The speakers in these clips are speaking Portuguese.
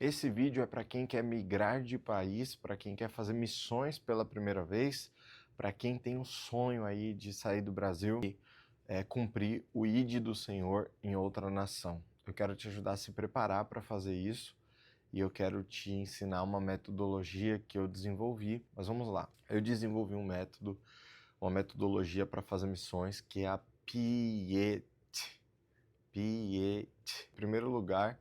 Esse vídeo é para quem quer migrar de país, para quem quer fazer missões pela primeira vez, para quem tem um sonho aí de sair do Brasil e cumprir o ID do Senhor em outra nação. Eu quero te ajudar a se preparar para fazer isso e eu quero te ensinar uma metodologia que eu desenvolvi. Mas vamos lá. Eu desenvolvi um método, uma metodologia para fazer missões que é a PIET. PIET. Em primeiro lugar,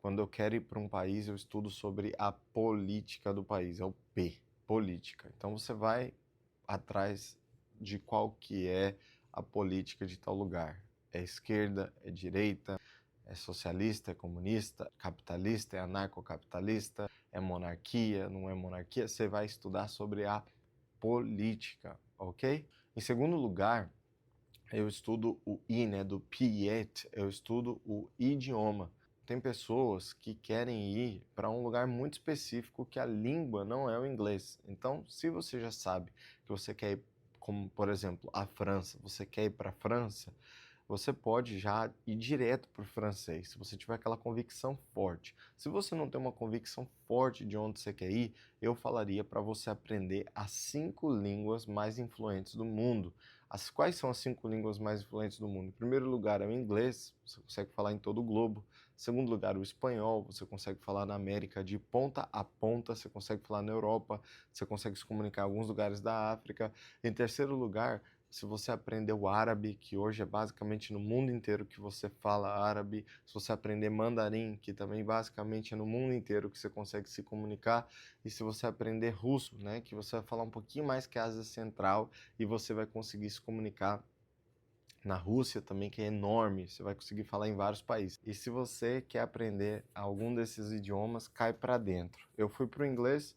quando eu quero ir para um país, eu estudo sobre a política do país, é o P, política. Então você vai atrás de qual que é a política de tal lugar. É esquerda, é direita, é socialista, é comunista, capitalista, é anarcocapitalista, é monarquia, não é monarquia. Você vai estudar sobre a política, ok? Em segundo lugar, eu estudo o I, né, do PIET, eu estudo o idioma. Tem pessoas que querem ir para um lugar muito específico que a língua não é o inglês. Então, se você já sabe que você quer ir, como por exemplo, a França, você quer ir para a França, você pode já ir direto para o francês, se você tiver aquela convicção forte. Se você não tem uma convicção forte de onde você quer ir, eu falaria para você aprender as 5 línguas mais influentes do mundo. Quais são as 5 línguas mais influentes do mundo? Em primeiro lugar é o inglês, você consegue falar em todo o globo. Em segundo lugar, o espanhol, você consegue falar na América de ponta a ponta, você consegue falar na Europa, você consegue se comunicar em alguns lugares da África. Em terceiro lugar, se você aprender o árabe, que hoje é basicamente no mundo inteiro que você fala árabe, se você aprender mandarim, que também basicamente é no mundo inteiro que você consegue se comunicar, e se você aprender russo, né, que você vai falar um pouquinho mais que a Ásia Central e você vai conseguir se comunicar na Rússia também, que é enorme, você vai conseguir falar em vários países. E se você quer aprender algum desses idiomas, cai para dentro. Eu fui para o inglês,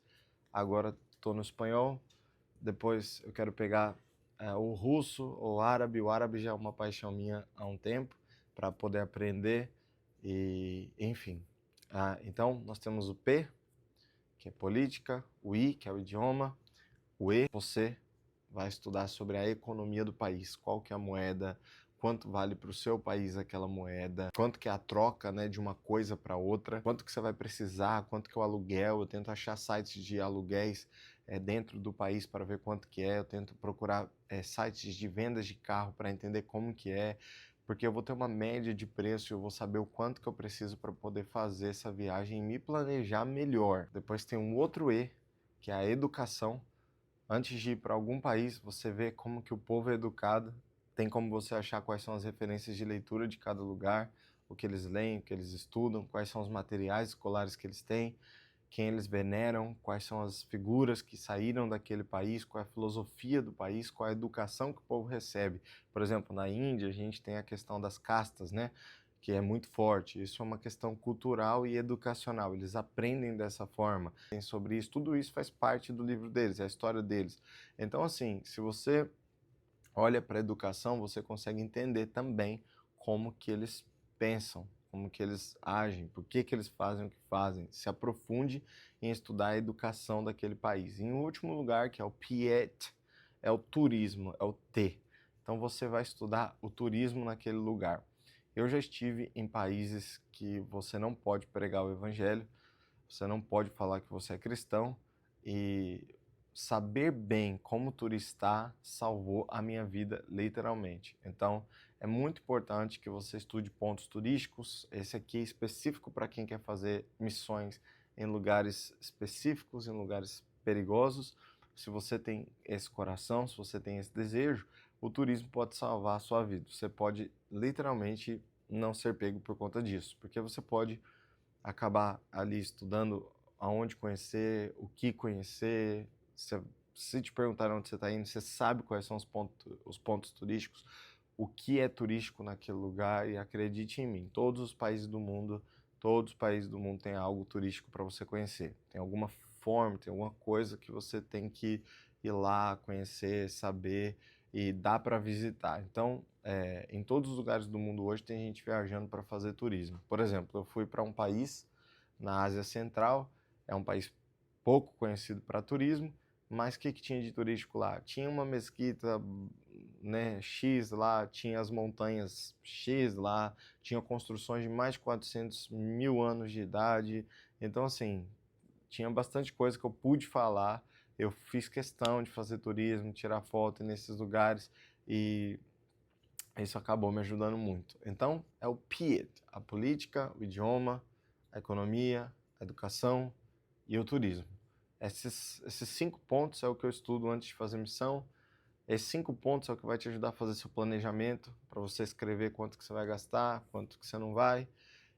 agora estou no espanhol, depois eu quero pegar o russo ou o árabe já é uma paixão minha há um tempo, para poder aprender, e enfim. Então, nós temos o P, que é política, o I, que é o idioma, o E, você vai estudar sobre a economia do país, qual que é a moeda, quanto vale para o seu país aquela moeda, quanto que é a troca, né, de uma coisa para outra, quanto que você vai precisar, quanto que é o aluguel. Eu tento achar sites de aluguéis dentro do país para ver quanto que é, eu tento procurar sites de vendas de carro para entender como que é, porque eu vou ter uma média de preço, eu vou saber o quanto que eu preciso para poder fazer essa viagem e me planejar melhor. Depois tem um outro E, que é a educação. Antes de ir para algum país, você vê como que o povo é educado, tem como você achar quais são as referências de leitura de cada lugar, o que eles leem, o que eles estudam, quais são os materiais escolares que eles têm, quem eles veneram, quais são as figuras que saíram daquele país, qual é a filosofia do país, qual é a educação que o povo recebe. Por exemplo, na Índia a gente tem a questão das castas, né? Que é muito forte. Isso é uma questão cultural e educacional. Eles aprendem dessa forma. Tem sobre isso, tudo isso faz parte do livro deles, é a história deles. Então, assim, se você olha para a educação, você consegue entender também como que eles pensam, como que eles agem, por que que eles fazem o que fazem. Se aprofunde em estudar a educação daquele país. E, em último lugar, que é o PIET, é o turismo, é o T. Então você vai estudar o turismo naquele lugar. Eu já estive em países que você não pode pregar o evangelho, você não pode falar que você é cristão, e saber bem como turistar salvou a minha vida literalmente. Então é muito importante que você estude pontos turísticos. Esse aqui é específico para quem quer fazer missões em lugares específicos, em lugares perigosos. Se você tem esse coração, se você tem esse desejo, o turismo pode salvar a sua vida. Você pode literalmente não ser pego por conta disso, porque você pode acabar ali estudando aonde conhecer, o que conhecer. Se te perguntarem onde você está indo, você sabe quais são os pontos turísticos, o que é turístico naquele lugar, e acredite em mim, todos os países do mundo têm algo turístico para você conhecer. Tem alguma forma, tem alguma coisa que você tem que ir lá, conhecer, saber, e dá para visitar. Então, em todos os lugares do mundo hoje tem gente viajando para fazer turismo. Por exemplo, eu fui para um país na Ásia Central, é um país pouco conhecido para turismo, mas o que tinha de turístico lá? Tinha uma mesquita, né, X lá, tinha as montanhas X lá, tinha construções de mais de 400 mil anos de idade, Então, assim, tinha bastante coisa que eu pude falar. Eu fiz questão de fazer turismo, tirar foto nesses lugares e isso acabou me ajudando muito. Então, é o PIET, a política, o idioma, a economia, a educação e o turismo. Esses 5 pontos é o que eu estudo antes de fazer missão. Esses 5 pontos é o que vai te ajudar a fazer seu planejamento, para você escrever quanto que você vai gastar, quanto que você não vai.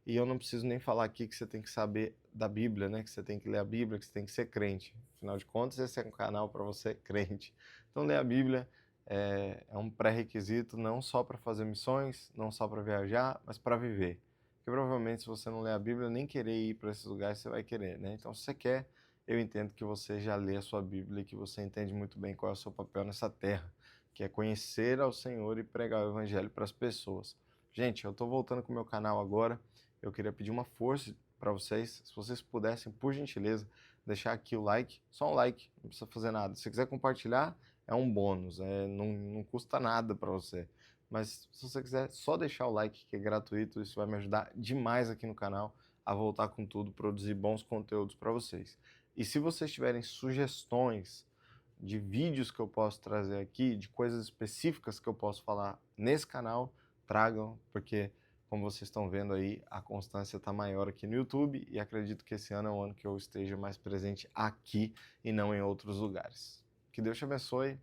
E eu não preciso nem falar aqui que você tem que saber da Bíblia, né? Que você tem que ler a Bíblia, que você tem que ser crente. Afinal de contas, esse é um canal para você crente. Então, ler a Bíblia é um pré-requisito não só para fazer missões, não só para viajar, mas para viver. Porque provavelmente, se você não ler a Bíblia, nem querer ir para esses lugares você vai querer, né? Então, se você quer, eu entendo que você já lê a sua Bíblia e que você entende muito bem qual é o seu papel nessa terra, que é conhecer ao Senhor e pregar o Evangelho para as pessoas. Gente, eu estou voltando com o meu canal agora. Eu queria pedir uma força para vocês, se vocês pudessem, por gentileza, deixar aqui o like, só um like, não precisa fazer nada. Se quiser compartilhar, é um bônus, não custa nada para você. Mas se você quiser só deixar o like, que é gratuito, isso vai me ajudar demais aqui no canal a voltar com tudo, produzir bons conteúdos para vocês. E se vocês tiverem sugestões de vídeos que eu posso trazer aqui, de coisas específicas que eu posso falar nesse canal, tragam, porque como vocês estão vendo aí, a constância está maior aqui no YouTube e acredito que esse ano é um ano que eu esteja mais presente aqui e não em outros lugares. Que Deus te abençoe.